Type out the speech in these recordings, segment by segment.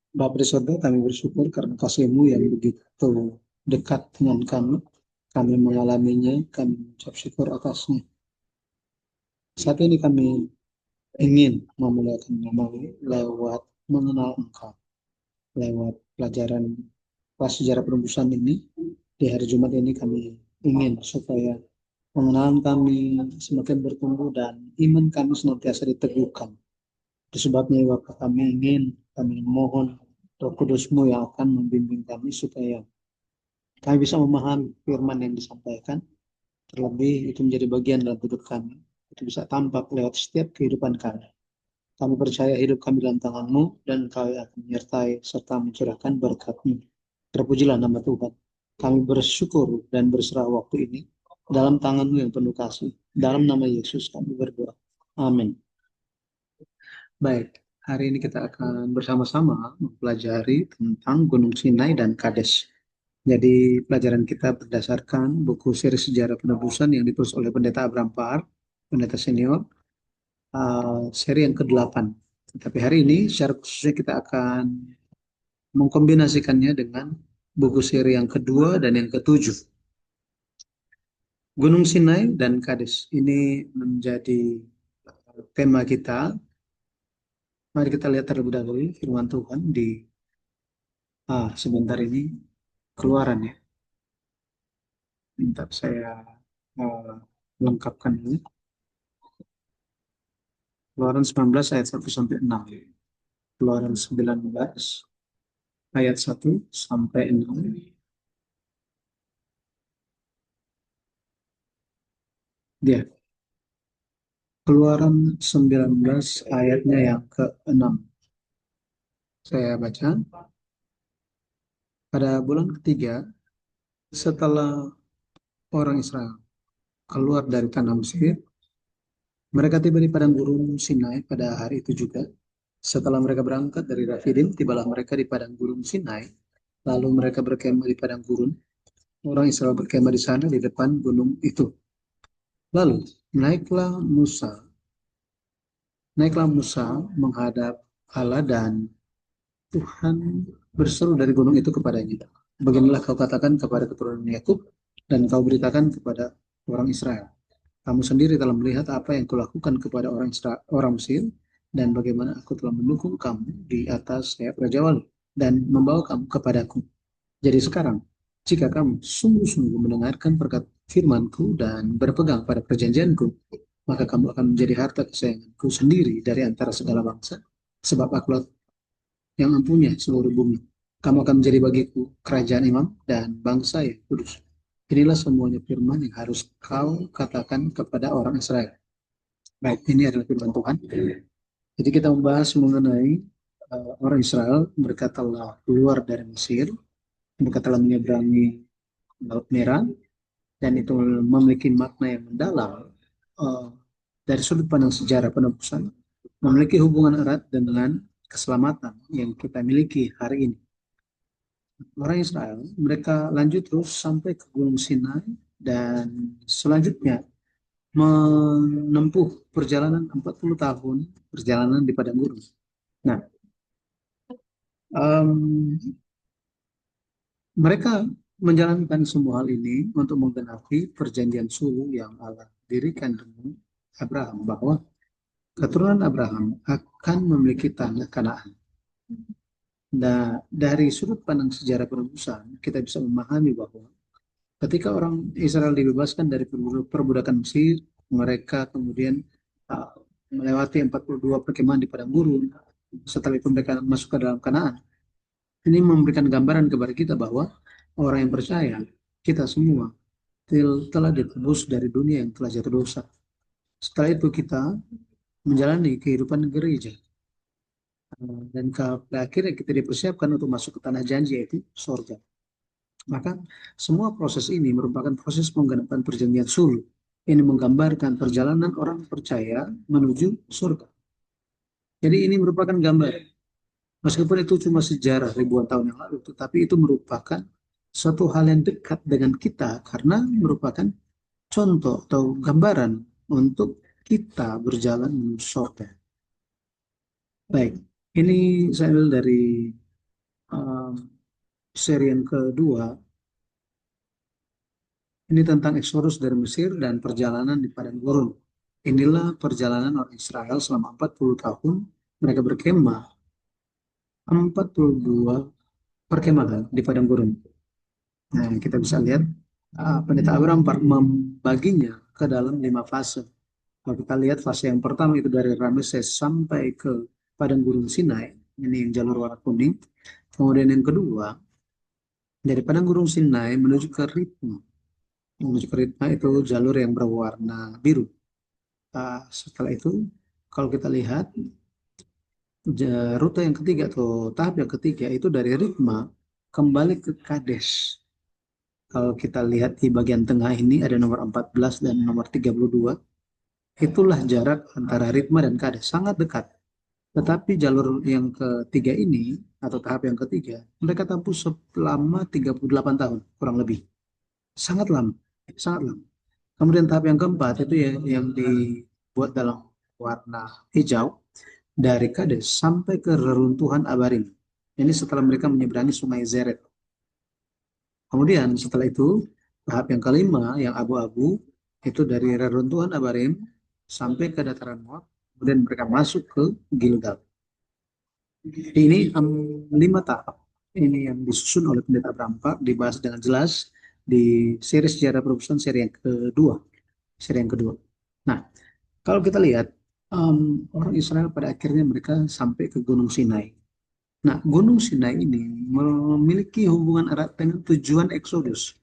Bapa di surga, kami bersyukur karena kasih-Mu yang begitu dekat dengan kami. Kami mengalaminya, kami mengucap syukur atasnya. Saat ini kami ingin memuliakan nama-Mu lewat mengenal Engkau, lewat pelajaran kelas sejarah penebusan ini. Di hari Jumat ini kami ingin supaya pengenalan kami semakin bertumbuh dan iman kami senantiasa diteguhkan. Disebabnya Bapak kami mohon Roh Kudus-Mu yang akan membimbing kami supaya kami bisa memahami firman yang disampaikan, terlebih itu menjadi bagian dalam hidup kami. Itu bisa tampak lewat setiap kehidupan kami. Kami percaya hidup kami dalam tangan-Mu dan Kau akan menyertai serta mencurahkan berkat-Mu. Terpujilah nama Tuhan. Kami bersyukur dan berserah waktu ini dalam tangan-Mu yang penuh kasih. Dalam nama Yesus kami berdoa. Amin. Baik, hari ini kita akan bersama-sama mempelajari tentang Gunung Sinai dan Kades. Jadi pelajaran kita berdasarkan buku seri sejarah penebusan yang ditulis oleh Pendeta Abraham Paar, Pendeta Senior, seri yang ke-8. Tapi hari ini secara khususnya kita akan mengkombinasikannya dengan buku seri yang kedua dan yang ke-7. Gunung Sinai dan Kades ini menjadi tema kita. Mari kita lihat terlebih dahulu firman Tuhan di sebentar ini keluaran ya. Minta saya uh, lengkapkan ini. Keluaran 19 ayat 1 sampai 6. Keluaran 19 ayat 1 sampai 6. Dia. Keluaran 19 ayatnya yang ke-6. Saya baca. Pada bulan ketiga, setelah orang Israel keluar dari tanah Mesir, mereka tiba di padang gurun Sinai pada hari itu juga. Setelah mereka berangkat dari Rafidim, tibalah mereka di padang gurun Sinai. Lalu mereka berkemah di padang gurun. Orang Israel berkemah di sana di depan gunung itu. Lalu naiklah Musa, naiklah Musa menghadap Allah dan Tuhan berseru dari gunung itu kepadanya. Beginilah kau katakan kepada keturunan Yakub dan kau beritakan kepada orang Israel. Kamu sendiri telah melihat apa yang kulakukan kepada orang Israel, orang Mesir dan bagaimana aku telah mendukung kamu di atas sayap Raja Wali dan membawa kamu kepadaku. Jadi sekarang, jika kamu sungguh-sungguh mendengarkan berkat firmanku dan berpegang pada perjanjianku, maka kamu akan menjadi harta kesayanganku sendiri dari antara segala bangsa, sebab akulah yang mempunyai seluruh bumi. Kamu akan menjadi bagiku kerajaan imam dan bangsa yang kudus. Inilah semuanya firman yang harus kau katakan kepada orang Israel. Baik, ini adalah firman Tuhan. Jadi kita membahas mengenai orang Israel mereka telah keluar dari Mesir, mereka telah menyeberangi Laut Merah, dan itu memiliki makna yang mendalam uh, dari sudut pandang sejarah penebusan, memiliki hubungan erat dengan keselamatan yang kita miliki hari ini. Orang Israel, mereka lanjut terus sampai ke Gunung Sinai dan selanjutnya menempuh perjalanan 40 tahun perjalanan di padang gurun. Nah, um, mereka menjalankan semua hal ini untuk menggenapi perjanjian sulu yang Allah dirikan dengan Abraham bahwa keturunan Abraham akan memiliki tanah Kanaan. Nah, dari sudut pandang sejarah penebusan, kita bisa memahami bahwa ketika orang Israel dibebaskan dari perbudakan Mesir, mereka kemudian uh, melewati 42 perkemahan di padang gurun. Setelah itu mereka masuk ke dalam Kanaan. Ini memberikan gambaran kepada kita bahwa orang yang percaya, kita semua telah ditebus dari dunia yang telah jatuh dosa. Setelah itu kita menjalani kehidupan gereja. Dan akhirnya kita dipersiapkan untuk masuk ke tanah janji, yaitu surga. Maka semua proses ini merupakan proses penggenapan perjanjian sulh. Ini menggambarkan perjalanan orang percaya menuju surga. Jadi ini merupakan gambar. Meskipun itu cuma sejarah ribuan tahun yang lalu, tetapi itu merupakan suatu hal yang dekat dengan kita karena merupakan contoh atau gambaran untuk kita berjalan menuju surga. Baik, ini saya ambil dari seri yang kedua, ini tentang Eksodus dari Mesir dan perjalanan di padang gurun. Inilah perjalanan orang Israel selama 40 tahun. Mereka berkemah 42 perkemahan di padang gurun. Nah, kita bisa lihat pendeta Abraham membaginya ke dalam 5 fase. Kalau kita lihat fase yang pertama itu dari Ramses sampai ke padang gurun Sinai, ini yang jalur warna kuning. Kemudian yang kedua, dari padang gurun Sinai menuju ke Ritma. Menuju ke Ritma itu jalur yang berwarna biru. Setelah itu, kalau kita lihat rute yang ketiga atau tahap yang ketiga itu dari Ritma kembali ke Kades. Kalau kita lihat di bagian tengah ini ada nomor 14 dan nomor 32. Itulah jarak antara Ritma dan Kades, sangat dekat. Tetapi jalur yang ketiga ini, atau tahap yang ketiga, mereka tempuh selama 38 tahun, kurang lebih. Sangat lama, sangat lama. Kemudian tahap yang keempat itu yang dibuat dalam warna hijau, dari Kades sampai ke reruntuhan Abarim. Ini setelah mereka menyeberangi sungai Zeret. Kemudian setelah itu, tahap yang kelima, yang abu-abu, itu dari reruntuhan Abarim sampai ke dataran Moab, kemudian mereka masuk ke Gilgal. Ini 5 tahap. Ini yang disusun oleh Pendeta Brampak, dibahas dengan jelas di seri sejarah perubahan seri yang kedua. Seri yang kedua. Nah, kalau kita lihat, orang Israel pada akhirnya mereka sampai ke Gunung Sinai. Nah, Gunung Sinai ini memiliki hubungan erat dengan tujuan Eksodus.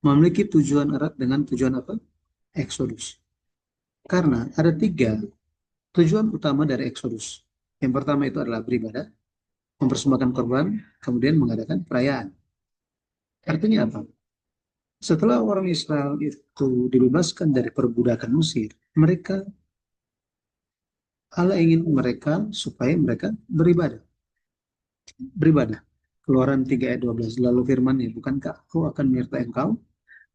Memiliki tujuan erat dengan tujuan apa? Eksodus. Karena ada 3 tujuan utama dari Eksodus. Yang pertama itu adalah beribadah, mempersembahkan korban, kemudian mengadakan perayaan. Artinya apa? Setelah orang Israel itu dibebaskan dari perbudakan Mesir, Allah ingin mereka supaya mereka beribadah. Beribadah. Keluaran 3 ayat 12. Lalu firman-Nya, bukankah aku akan menyertai engkau?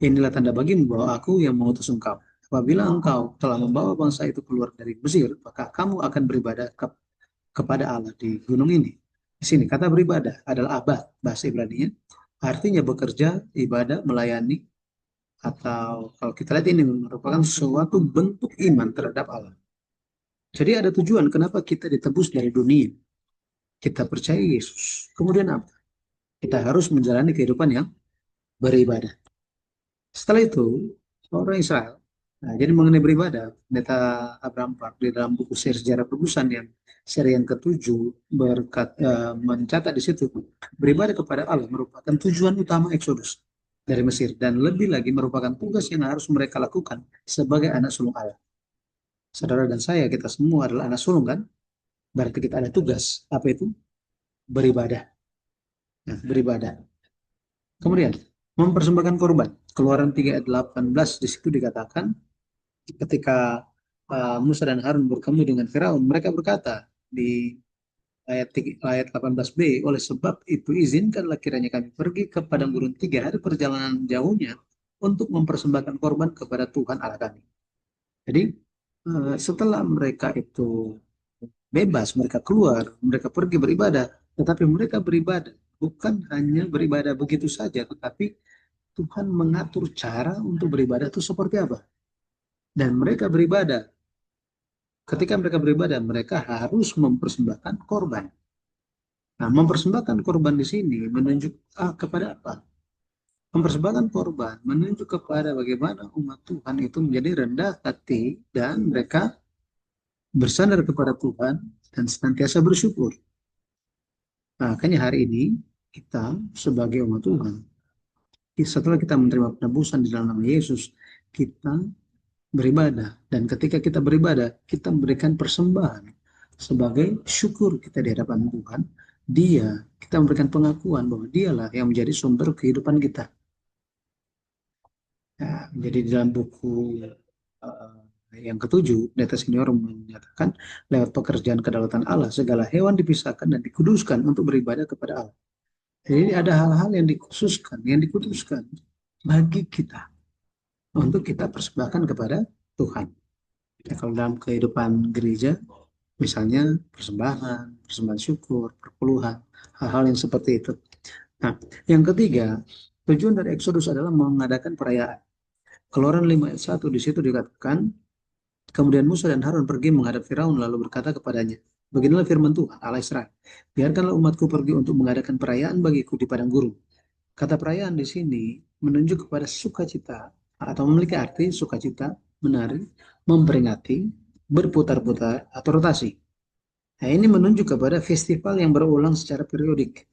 Inilah tanda bagimu bahwa aku yang mengutus engkau. Apabila engkau telah membawa bangsa itu keluar dari Mesir, maka kamu akan beribadah kepada Allah di gunung ini. Di sini kata beribadah adalah abad, bahasa Ibrani-nya. Artinya bekerja, ibadah, melayani, atau kalau kita lihat ini merupakan suatu bentuk iman terhadap Allah. Jadi ada tujuan kenapa kita ditebus dari dunia. Kita percaya Yesus. Kemudian apa? Kita harus menjalani kehidupan yang beribadah. Setelah itu, orang Israel, nah, jadi mengenai beribadah, Pendeta Abraham Park di dalam buku Sejarah Perubusan yang seri yang ketujuh mencatat di situ, beribadah kepada Allah merupakan tujuan utama Eksodus dari Mesir dan lebih lagi merupakan tugas yang harus mereka lakukan sebagai anak sulung Allah. Saudara dan saya, kita semua adalah anak sulung kan? Berarti kita ada tugas. Apa itu? Beribadah. Nah, beribadah. Kemudian, mempersembahkan korban. Keluaran 3 ayat 18 di situ dikatakan ketika Musa dan Harun bertemu dengan Firaun, mereka berkata di ayat 18b, oleh sebab itu izinkanlah kiranya kami pergi ke padang gurun 3 hari perjalanan jauhnya untuk mempersembahkan korban kepada Tuhan Allah kami. Jadi setelah mereka itu bebas, mereka keluar, mereka pergi beribadah, tetapi mereka beribadah bukan hanya beribadah begitu saja, tetapi Tuhan mengatur cara untuk beribadah itu seperti apa. Dan mereka beribadah, ketika mereka beribadah, mereka harus mempersembahkan korban. Nah, mempersembahkan korban di sini menunjuk kepada apa? Mempersembahkan korban menunjuk kepada bagaimana umat Tuhan itu menjadi rendah hati dan mereka bersandar kepada Tuhan dan senantiasa bersyukur. Nah, makanya hari ini kita sebagai umat Tuhan, setelah kita menerima penebusan di dalam nama Yesus, kita beribadah. Dan ketika kita beribadah, kita memberikan persembahan sebagai syukur kita di hadapan Tuhan. Kita memberikan pengakuan bahwa dialah yang menjadi sumber kehidupan kita. Nah, jadi di dalam buku uh, yang ketujuh, Data Senior menyatakan lewat pekerjaan kedaulatan Allah, segala hewan dipisahkan dan dikuduskan untuk beribadah kepada Allah. Jadi ada hal-hal yang dikhususkan, yang dikuduskan bagi kita untuk kita persembahkan kepada Tuhan. Ya, kalau dalam kehidupan gereja, misalnya persembahan syukur, perpuluhan, hal-hal yang seperti itu. Nah, yang ketiga, tujuan dari Exodus adalah mengadakan perayaan. Keluaran 5 ayat 1 di situ dikatakan, kemudian Musa dan Harun pergi menghadap Firaun lalu berkata kepadanya, beginilah firman Tuhan Allah Israel, biarkanlah umatku pergi untuk mengadakan perayaan bagiku di padang gurun. Kata perayaan di sini menunjuk kepada sukacita atau memiliki arti sukacita, menari, memperingati, berputar-putar atau rotasi. Nah, ini menunjuk kepada festival yang berulang secara periodik.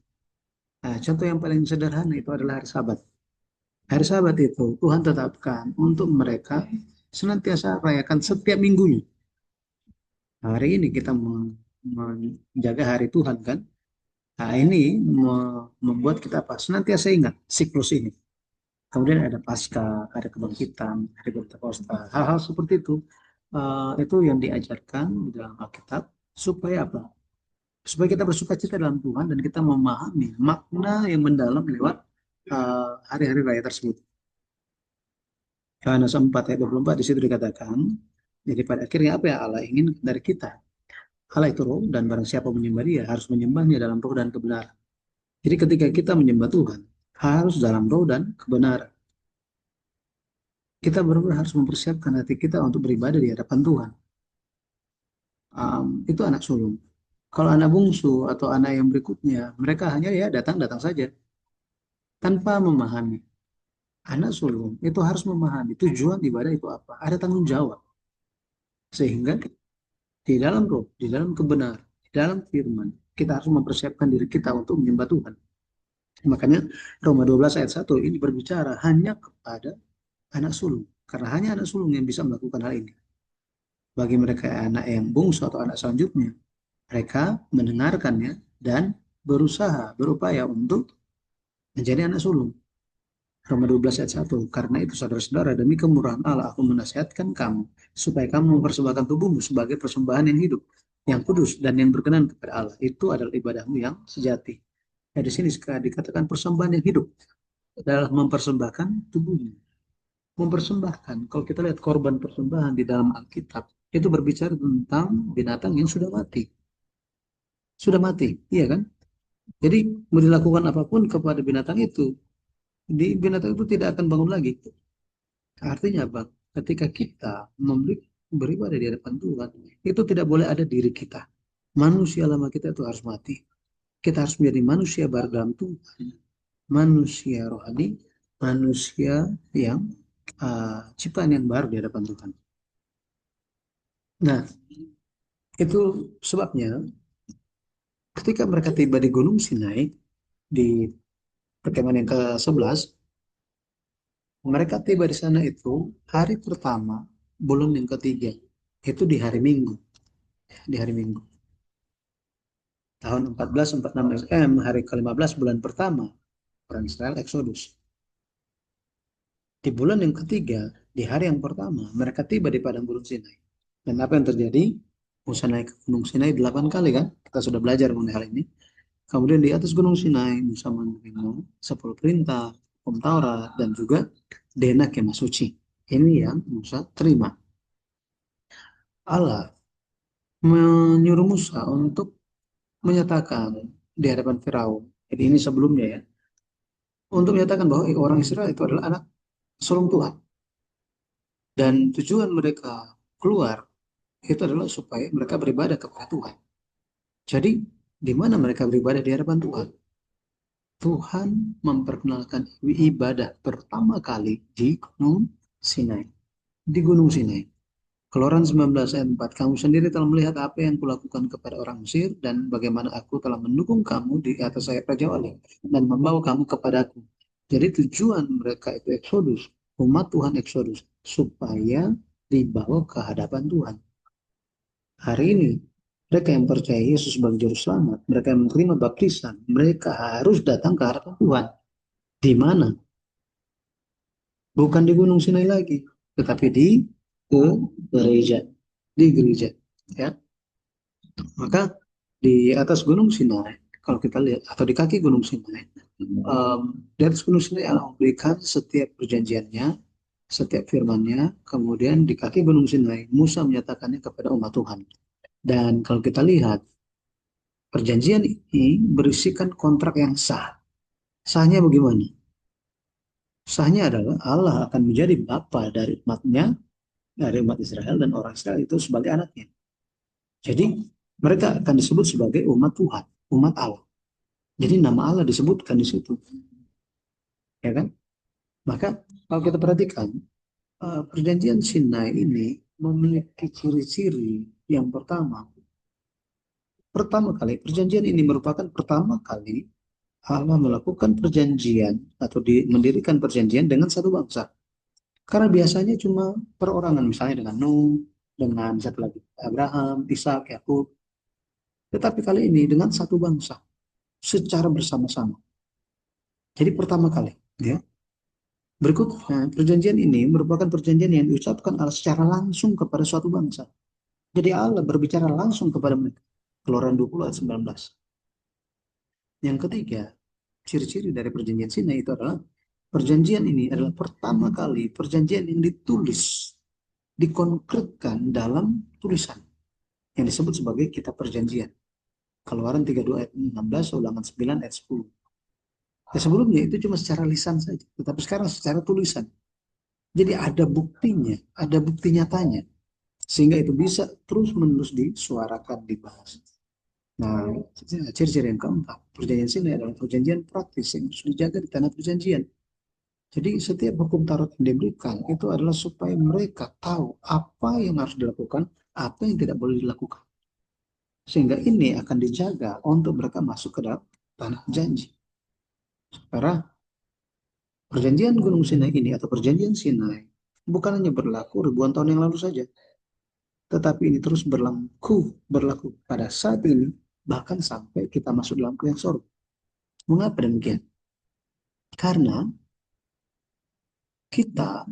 Nah, contoh yang paling sederhana itu adalah hari Sabat. Hari Sabat itu Tuhan tetapkan untuk mereka senantiasa rayakan setiap minggunya. Hari ini kita menjaga hari Tuhan kan. Nah, ini membuat kita apa? Senantiasa ingat siklus ini. Kemudian ada Paskah, ada kebangkitan, ada Pentakosta. Hal-hal seperti itu yang diajarkan di dalam Alkitab supaya apa? Supaya kita bersuka cita dalam Tuhan dan kita memahami makna yang mendalam lewat hari-hari raya tersebut. Yohanes 4 ayat 24 di situ dikatakan, jadi pada akhirnya apa yang Allah ingin dari kita? Allah itu roh dan barang siapa menyembah dia harus menyembahnya dalam roh dan kebenaran. Jadi ketika kita menyembah Tuhan harus dalam roh dan kebenaran. Kita benar-benar harus mempersiapkan hati kita untuk beribadah di hadapan Tuhan. Itu anak sulung. Kalau anak bungsu atau anak yang berikutnya, mereka hanya ya datang-datang saja tanpa memahami. Anak sulung itu harus memahami tujuan ibadah itu apa. Ada tanggung jawab. Sehingga di dalam roh, di dalam kebenaran, di dalam firman, kita harus mempersiapkan diri kita untuk menyembah Tuhan. Makanya Roma 12 ayat 1 ini berbicara hanya kepada anak sulung. Karena hanya anak sulung yang bisa melakukan hal ini. Bagi mereka anak yang bungsu atau anak selanjutnya, mereka mendengarkannya dan berusaha, berupaya untuk menjadi anak sulung. Roma 12 ayat 1. Karena itu saudara-saudara, demi kemurahan Allah aku menasihatkan kamu supaya kamu mempersembahkan tubuhmu sebagai persembahan yang hidup, yang kudus dan yang berkenan kepada Allah. Itu adalah ibadahmu yang sejati. Nah, di sini dikatakan persembahan yang hidup adalah mempersembahkan tubuhmu. Mempersembahkan, kalau kita lihat korban persembahan di dalam Alkitab, itu berbicara tentang binatang yang sudah mati. Sudah mati, iya kan? Jadi mau dilakukan apapun kepada binatang itu, binatang itu tidak akan bangun lagi. Artinya apa? Ketika kita beribadah di hadapan Tuhan, itu tidak boleh ada diri kita. Manusia lama kita itu harus mati. Kita harus menjadi manusia baru dalam Tuhan. Manusia rohani, manusia yang ciptaan yang baru di hadapan Tuhan. Nah, itu sebabnya ketika mereka tiba di Gunung Sinai, di perkemahan yang ke-11, mereka tiba di sana itu hari pertama bulan yang ketiga. Itu di hari Minggu. Di hari Minggu. Tahun 1446 SM, hari ke-15 bulan pertama, orang Israel Exodus. Di bulan yang ketiga, di hari yang pertama, mereka tiba di padang Gunung Sinai. Dan apa yang terjadi? Musa naik ke Gunung Sinai 8 kali kan? Kita sudah belajar mengenai hal ini. Kemudian di atas Gunung Sinai, Musa menerima 10 perintah, hukum Taurat, dan juga Dena Kemah Suci. Ini yang Musa terima. Allah menyuruh Musa untuk menyatakan di hadapan Firaun. Jadi ini sebelumnya ya. Untuk menyatakan bahwa orang Israel itu adalah anak sulung Tuhan. Dan tujuan mereka keluar itu adalah supaya mereka beribadah kepada Tuhan. Jadi di mana mereka beribadah di hadapan Tuhan? Tuhan memperkenalkan ibadah pertama kali di Gunung Sinai. Di Gunung Sinai. Keluaran 19 ayat 4. Kamu sendiri telah melihat apa yang kulakukan kepada orang Mesir dan bagaimana aku telah mendukung kamu di atas sayap Raja Wali dan membawa kamu kepadaku. Jadi tujuan mereka itu Exodus, umat Tuhan Exodus, supaya dibawa ke hadapan Tuhan. Hari ini, mereka yang percaya Yesus sebagai juru selamat, mereka yang menerima baptisan, mereka harus datang ke hadapan Tuhan. Di mana? Bukan di Gunung Sinai lagi, tetapi di ke gereja. Di gereja. Ya. Maka di atas Gunung Sinai, kalau kita lihat, atau di kaki Gunung Sinai, di atas Gunung Sinai Allah memberikan setiap perjanjiannya, setiap firmannya, kemudian di kaki Gunung Sinai, Musa menyatakannya kepada umat Tuhan. Dan kalau kita lihat, perjanjian ini berisikan kontrak yang sah. Sahnya bagaimana? Sahnya adalah Allah akan menjadi bapa dari umatnya, dari umat Israel, dan orang Israel itu sebagai anaknya. Jadi mereka akan disebut sebagai umat Tuhan, umat Allah. Jadi nama Allah disebutkan di situ, ya kan? Maka kalau kita perhatikan, perjanjian Sinai ini memiliki ciri-ciri yang pertama kali perjanjian ini merupakan pertama kali Allah melakukan perjanjian atau mendirikan perjanjian dengan satu bangsa. Karena biasanya cuma perorangan, misalnya dengan Nuh, dengan satu lagi Abraham, Ishak, Yakub. Tetapi kali ini dengan satu bangsa secara bersama-sama. Jadi pertama kali, ya. Berikutnya, perjanjian ini merupakan perjanjian yang diucapkan Allah secara langsung kepada suatu bangsa. Jadi Allah berbicara langsung kepada mereka. Keluaran 20 ayat 19. Yang ketiga, ciri-ciri dari perjanjian Sinai itu adalah perjanjian ini adalah pertama kali perjanjian yang ditulis, dikonkretkan dalam tulisan yang disebut sebagai kitab perjanjian. Keluaran 32 ayat 16, Ulangan 9 ayat 10. Ya, sebelumnya itu cuma secara lisan saja, tetapi sekarang secara tulisan. Jadi ada buktinya, ada bukti nyatanya, sehingga itu bisa terus-menerus disuarakan, dibahas. Nah, ciri-ciri yang keempat, perjanjian sini adalah perjanjian praktis yang harus dijaga di tanah perjanjian. Jadi setiap hukum Taurat yang diberikan itu adalah supaya mereka tahu apa yang harus dilakukan, apa yang tidak boleh dilakukan. Sehingga ini akan dijaga untuk mereka masuk ke dalam tanah janji. Karena perjanjian Gunung Sinai ini atau perjanjian Sinai bukan hanya berlaku ribuan tahun yang lalu saja, tetapi ini terus berlaku pada saat ini, bahkan sampai kita masuk dalam kemuliaan sorga. Mengapa demikian? Karena kita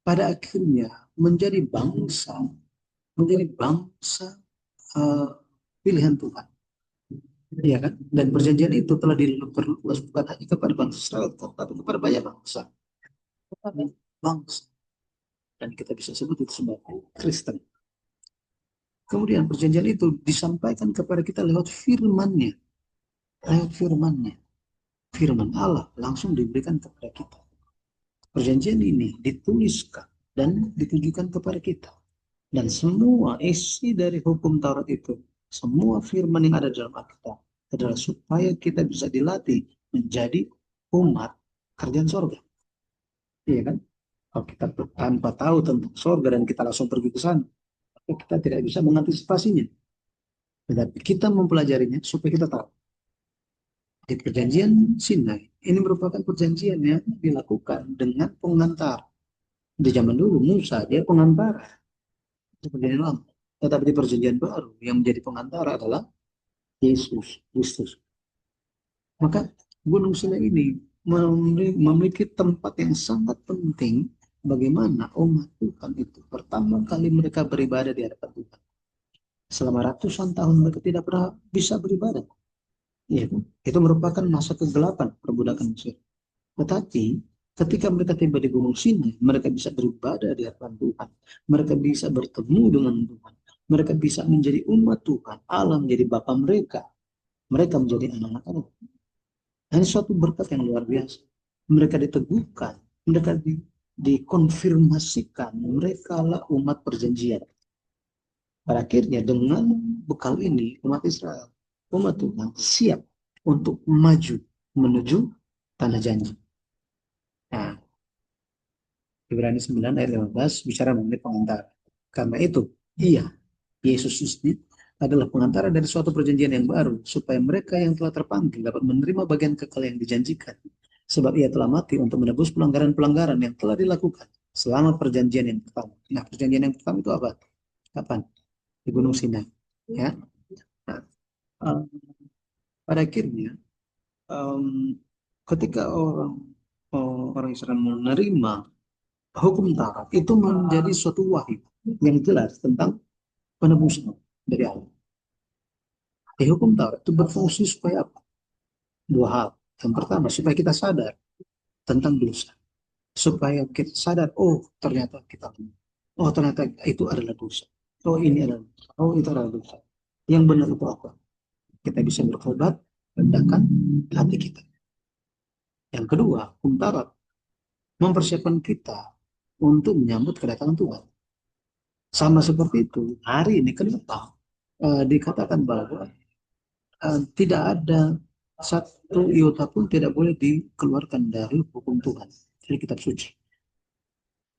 pada akhirnya menjadi bangsa, menjadi bangsa uh, pilihan Tuhan. Iya kan? Dan perjanjian itu telah diperluas bukan hanya kepada bangsa Israel, tapi kepada banyak bangsa. Tetapi bangsa, dan kita bisa sebut itu sebagai Kristen. Kemudian perjanjian itu disampaikan kepada kita lewat firman-Nya, lewat firman-Nya. Firman Allah langsung diberikan kepada kita. Perjanjian ini dituliskan dan ditujukan kepada kita. Dan semua isi dari hukum Taurat itu, semua firman yang ada dalam Alkitab adalah supaya kita bisa dilatih menjadi umat kerjaan sorga. Iya kan? Kalau kita tanpa tahu tentang sorga dan kita langsung pergi ke sana, kita tidak bisa mengantisipasinya. Tetapi kita mempelajarinya supaya kita tahu. Di perjanjian Sinai, ini merupakan perjanjian yang dilakukan dengan pengantar. Di zaman dulu, Musa, dia pengantar. Itu perjanjian lama. Tetapi di perjanjian baru, yang menjadi pengantar adalah Yesus Kristus. Maka Gunung Sinai ini memiliki tempat yang sangat penting bagaimana umat Tuhan itu pertama kali mereka beribadah di hadapan Tuhan. Selama ratusan tahun mereka tidak pernah bisa beribadah. Ya, itu merupakan masa kegelapan perbudakan Mesir. Tetapi ketika mereka tiba di Gunung Sinai, mereka bisa beribadah di hadapan Tuhan. Mereka bisa bertemu dengan Tuhan. Mereka bisa menjadi umat Tuhan. Allah menjadi Bapa mereka. Mereka menjadi anak-anak Allah. Ini suatu berkat yang luar biasa. Mereka diteguhkan, mereka dikonfirmasikan, mereka lah umat perjanjian. Pada akhirnya dengan bekal ini, umat Israel, umat Tuhan siap untuk maju menuju tanah janji. Nah, Ibrani 9 ayat 15 bicara mengenai pengantar. Karena itu, iya, Yesus Kristus adalah pengantara dari suatu perjanjian yang baru, supaya mereka yang telah terpanggil dapat menerima bagian kekal yang dijanjikan. Sebab ia telah mati untuk menebus pelanggaran-pelanggaran yang telah dilakukan selama perjanjian yang pertama. Nah, perjanjian yang pertama itu apa? Kapan? Di Gunung Sinai. Ya. Nah, um, pada akhirnya, um, ketika orang Israel menerima hukum Taurat, itu menjadi suatu wahyu yang jelas tentang penebusan dari Allah. Di hukum Taurat itu berfungsi supaya apa? Dua hal. Yang pertama, supaya kita sadar tentang dosa. Supaya kita sadar, oh ternyata kita, oh ternyata itu adalah dosa. Oh ini adalah dosa. Oh itu adalah dosa. Yang benar itu apa? Kita bisa bertobat, rendahkan hati kita. Yang kedua, kumtarat, mempersiapkan kita untuk menyambut kedatangan Tuhan. Sama seperti itu, hari ini kenapa dikatakan bahwa tidak ada satu iota pun tidak boleh dikeluarkan dari hukum Tuhan, dari kitab suci.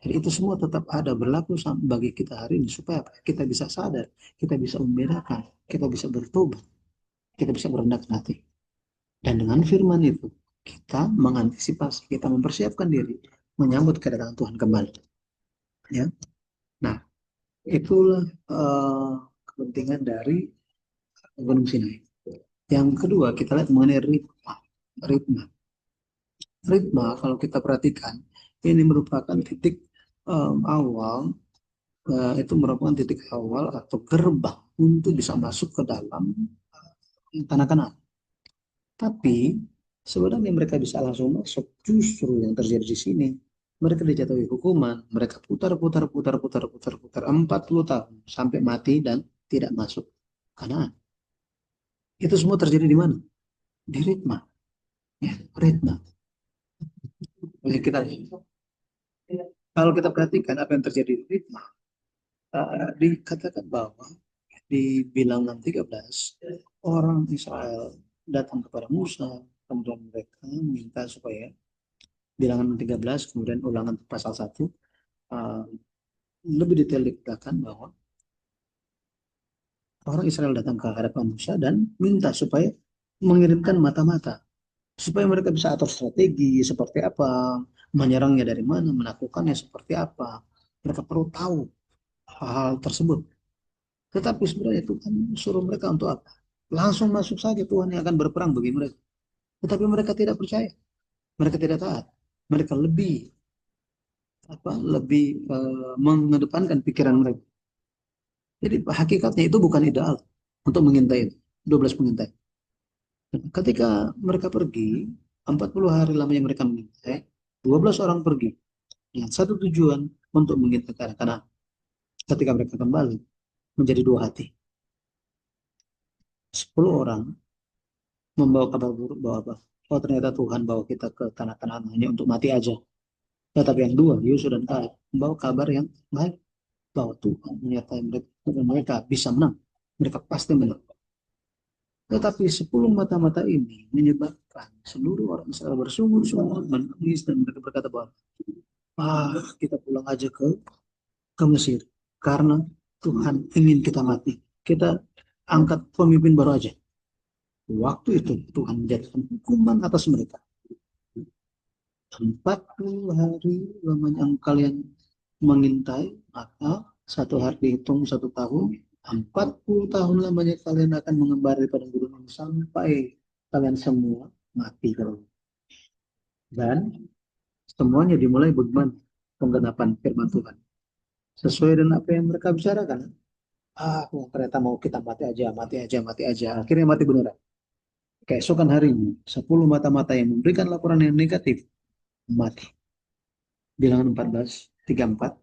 Jadi itu semua tetap ada berlaku bagi kita hari ini supaya apa? Kita bisa sadar, kita bisa membedakan, kita bisa bertobat, kita bisa merendahkan hati. Dan dengan firman itu kita mengantisipasi, kita mempersiapkan diri menyambut kedatangan Tuhan kembali. Ya, nah itulah kepentingan dari Gunung Sinai. Yang kedua kita lihat mengenai ritma. Ritma, ritma kalau kita perhatikan ini merupakan titik awal, itu merupakan titik awal atau gerbang untuk bisa masuk ke dalam tanah Kanaan. Tapi sebenarnya mereka bisa langsung masuk. Justru yang terjadi di sini, mereka dijatuhi hukuman. Mereka putar 40 tahun sampai mati dan tidak masuk. Karena itu semua terjadi di mana? Di Ritma. Ya, Ritma. Oleh kita, kalau kita perhatikan apa yang terjadi di Ritma, dikatakan bahwa di Bilangan 13 orang Israel datang kepada Musa, kemudian mereka minta supaya Bilangan 13 kemudian ulangan pasal 1 uh, lebih detail dikatakan bahwa orang Israel datang ke hadapan Musa dan minta supaya mengirimkan mata-mata supaya mereka bisa atur strategi seperti apa, menyerangnya dari mana, melakukannya seperti apa. Mereka perlu tahu hal-hal tersebut. Tetapi sebenarnya Tuhan suruh mereka untuk apa? Langsung masuk saja Tuhan yang akan berperang bagi mereka. Tetapi mereka tidak percaya, mereka tidak taat, mereka lebih mengedepankan pikiran mereka. Jadi hakikatnya itu bukan ideal untuk mengintai 12 pengintai. Ketika mereka pergi, 40 hari lamanya mereka mengintai, 12 orang pergi dengan satu tujuan untuk mengintai karena ketika mereka kembali menjadi dua hati. 10 orang membawa kabar buruk bahwa apa? Oh ternyata Tuhan bawa kita ke tanah Kanaan hanya untuk mati aja. Tetapi yang dua, Yusuf dan Kaleb, membawa kabar yang baik bahwa Tuhan menyertai mereka, mereka bisa menang. Mereka pasti menang. Tetapi 10 mata-mata ini menyebabkan seluruh orang Israel bersungut-sungut, menangis, dan mereka berkata bahwa kita pulang aja ke Mesir. Karena Tuhan ingin kita mati. Kita angkat pemimpin baru aja. Waktu itu Tuhan menjadikan hukuman atas mereka. 40 hari lamanya kalian mengintai, maka satu hari dihitung 1 tahun, 40 tahun lamanya kalian akan mengembara pada gunung sampai kalian semua mati. Dan semuanya dimulai bagaimana penggenapan firman Tuhan. Sesuai dengan apa yang mereka bicarakan. Ternyata mau kita mati aja, mati aja, mati aja. Akhirnya mati beneran. Keesokan harinya, 10 mata-mata yang memberikan laporan yang negatif, mati. Bilangan 14, 34,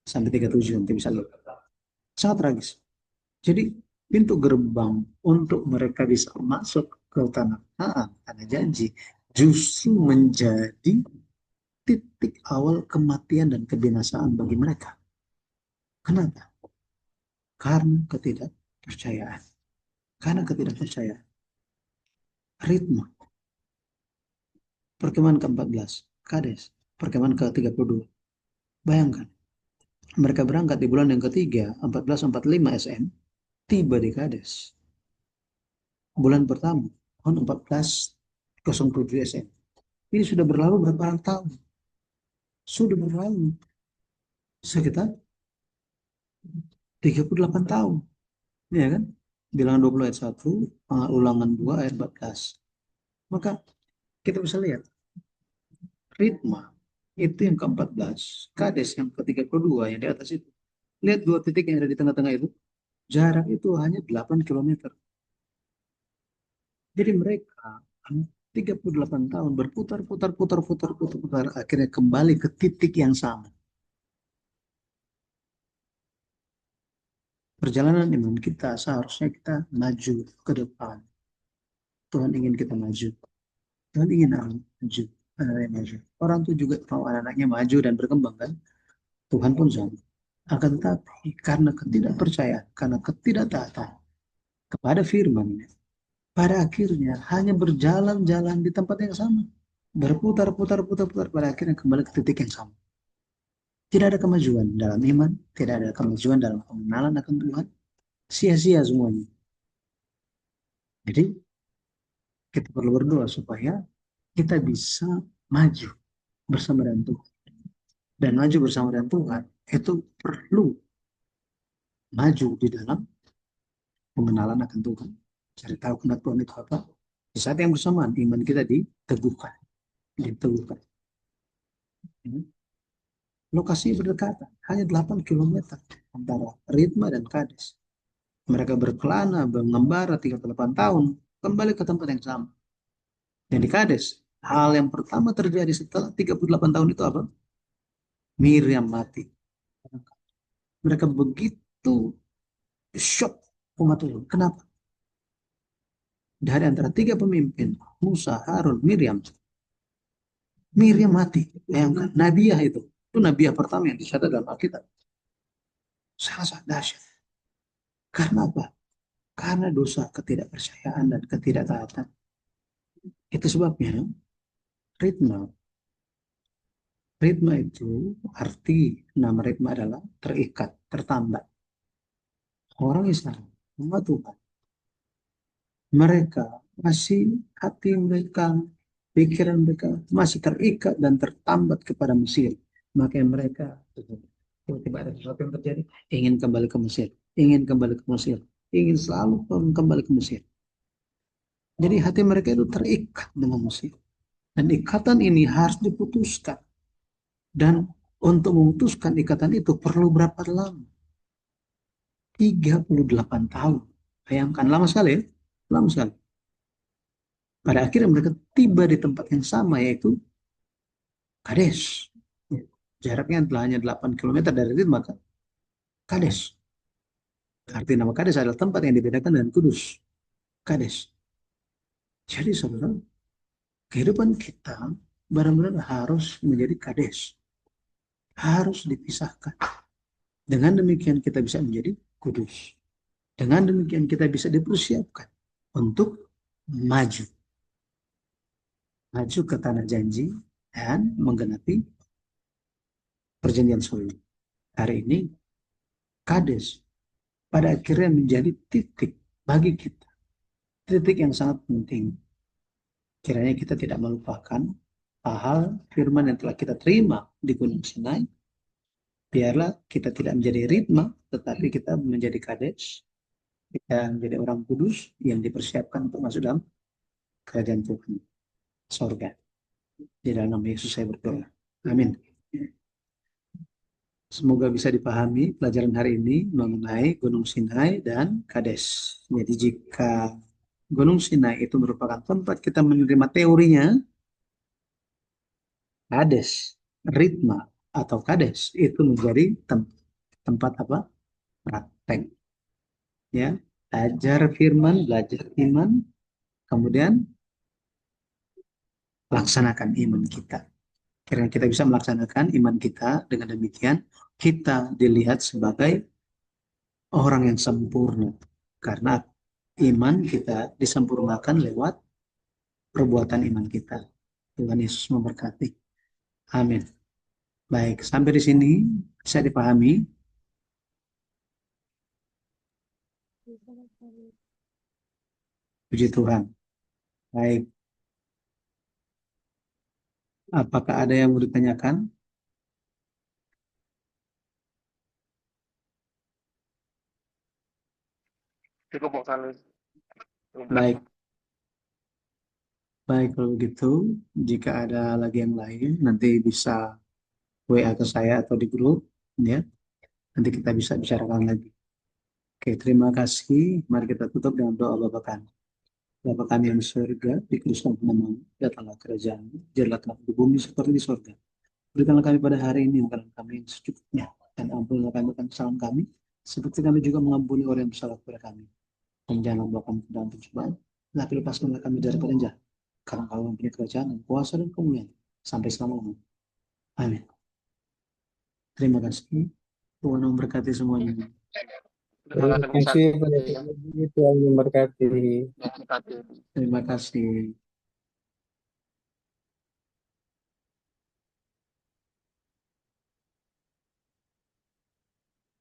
sampai 37 nanti bisa lihat. Sangat tragis. Jadi pintu gerbang untuk mereka bisa masuk ke tanah Kanaan, tanah janji, justru menjadi titik awal kematian dan kebinasaan bagi mereka. Kenapa? Karena ketidakpercayaan. Karena ketidakpercayaan. Ritme. Perkemahan ke-14. Kades. Perkemahan ke-32. Bayangkan. Mereka berangkat di bulan yang ketiga, 1445 SM. Tiba di Kades. Bulan pertama, tahun 1407 SM. Ini sudah berlalu berapa tahun? Sudah berlalu sekitar 38 tahun. Ya kan? Bilangan 20 ayat 1, ulangan 2 ayat 14. Maka kita bisa lihat ritma itu yang ke-14, kades yang ke-32 yang di atas itu. Lihat dua titik yang ada di tengah-tengah itu. Jarak itu hanya 8 kilometer. Jadi mereka 38 tahun berputar, putar, putar, putar, putar, putar, akhirnya kembali ke titik yang sama. Perjalanan iman kita seharusnya kita maju ke depan. Tuhan ingin kita maju. Tuhan ingin anak maju, anaknya maju. Orang tuh juga mau anak-anaknya maju dan berkembang kan. Tuhan pun sama. Akan tetapi karena ketidakpercayaan, karena ketidaktaatan kepada firman, pada akhirnya hanya berjalan-jalan di tempat yang sama. Berputar-putar, putar-putar, pada akhirnya kembali ke titik yang sama. Tidak ada kemajuan dalam iman, tidak ada kemajuan dalam pengenalan akan Tuhan. Sia-sia semuanya. Jadi kita perlu berdoa supaya kita bisa maju bersama dengan Tuhan. Dan maju bersama dengan Tuhan itu perlu maju di dalam pengenalan akan Tuhan. Cari tahu kehendak Tuhan itu apa. Di saat yang bersamaan iman kita diteguhkan, diteguhkan. Lokasi berdekatan, hanya 8 kilometer antara Ritma dan Kades. Mereka berkelana, mengembara 38 tahun, kembali ke tempat yang sama. Dan di Kades, hal yang pertama terjadi setelah 38 tahun itu apa? Miriam mati. Mereka begitu shock umat itu. Kenapa? Dari antara tiga pemimpin, Musa, Harun, Miriam, Miriam mati. Bayangkan, Nabiah itu Nabiah pertama yang dicatat dalam Alkitab. Sangat dahsyat. Karena apa? Karena dosa ketidakpercayaan dan ketidaktaatan. Itu sebabnya ritma. Ritma itu arti nama ritma adalah terikat, tertambat. Orang Islam, umat Tuhan, mereka masih hati mereka, pikiran mereka masih terikat dan tertambat kepada Mesir. Makanya mereka tiba-tiba ada sesuatu yang terjadi, ingin kembali ke Mesir, ingin kembali ke Mesir, ingin selalu kembali ke Mesir. Jadi hati mereka itu terikat dengan Mesir. Dan ikatan ini harus diputuskan. Dan untuk memutuskan ikatan itu perlu berapa lama? 38 tahun. Bayangkan, lama sekali ya? Lama sekali. Pada akhirnya mereka tiba di tempat yang sama, yaitu Kades. Jaraknya telah hanya 8 kilometer dari Ritma ke Kades. Arti nama Kades adalah tempat yang dibedakan dengan Kudus. Kades. Jadi saudara, kehidupan kita benar-benar harus menjadi Kades. Harus dipisahkan. Dengan demikian kita bisa menjadi kudus. Dengan demikian kita bisa dipersiapkan untuk maju. Maju ke tanah janji dan menggenapi perjanjian sorga. Hari ini, Kades pada akhirnya menjadi titik bagi kita. Titik yang sangat penting. Kiranya kita tidak melupakan hal firman yang telah kita terima di Gunung Sinai. Biarlah kita tidak menjadi ritma, tetapi kita menjadi Kades. Kita menjadi orang kudus yang dipersiapkan untuk masuk dalam kerajaan Tuhan, sorga. Di dalam nama Yesus saya berdoa. Amin. Semoga bisa dipahami pelajaran hari ini mengenai Gunung Sinai dan Kades. Jadi jika Gunung Sinai itu merupakan tempat kita menerima teorinya, Kades, Ritma atau Kades itu menjadi tempat apa? Praktek. Ya, belajar firman, belajar iman, kemudian laksanakan iman kita. Kiranya kita bisa melaksanakan iman kita, dengan demikian kita dilihat sebagai orang yang sempurna. Karena iman kita disempurnakan lewat perbuatan iman kita. Tuhan Yesus memberkati. Amin. Baik, sampai di sini bisa dipahami. Puji Tuhan. Baik, apakah ada yang mau ditanyakan? Cukup Pak Salis. Baik, baik kalau begitu. Jika ada lagi yang lain, nanti bisa WA ke saya atau di grup, ya. Nanti kita bisa bicarakan lagi. Oke, terima kasih. Mari kita tutup dengan doa Bapa kami. Bapa kami yang di surga, dikuduskan namamu, datanglah kerajaanmu, jadilah Tuhan di bumi seperti di surga. Berikanlah kami pada hari ini makanan kami yang secukupnya, dan ampunilah kami akan kesalahan kami, seperti kami juga mengampuni orang yang bersalah kepada kami. Dan jangan membawa kami ke dalam pencobaan, tapi lepaskanlah kami dari jahat. kawan-kawan punya kerajaan, kuasa dan kemuliaan sampai selama-lamanya. Amin. Terima kasih. Tuhan memberkati semuanya. Terima kasih Terima besar. kasih pada Tuhan memberkati. Terima kasih. Terima kasih.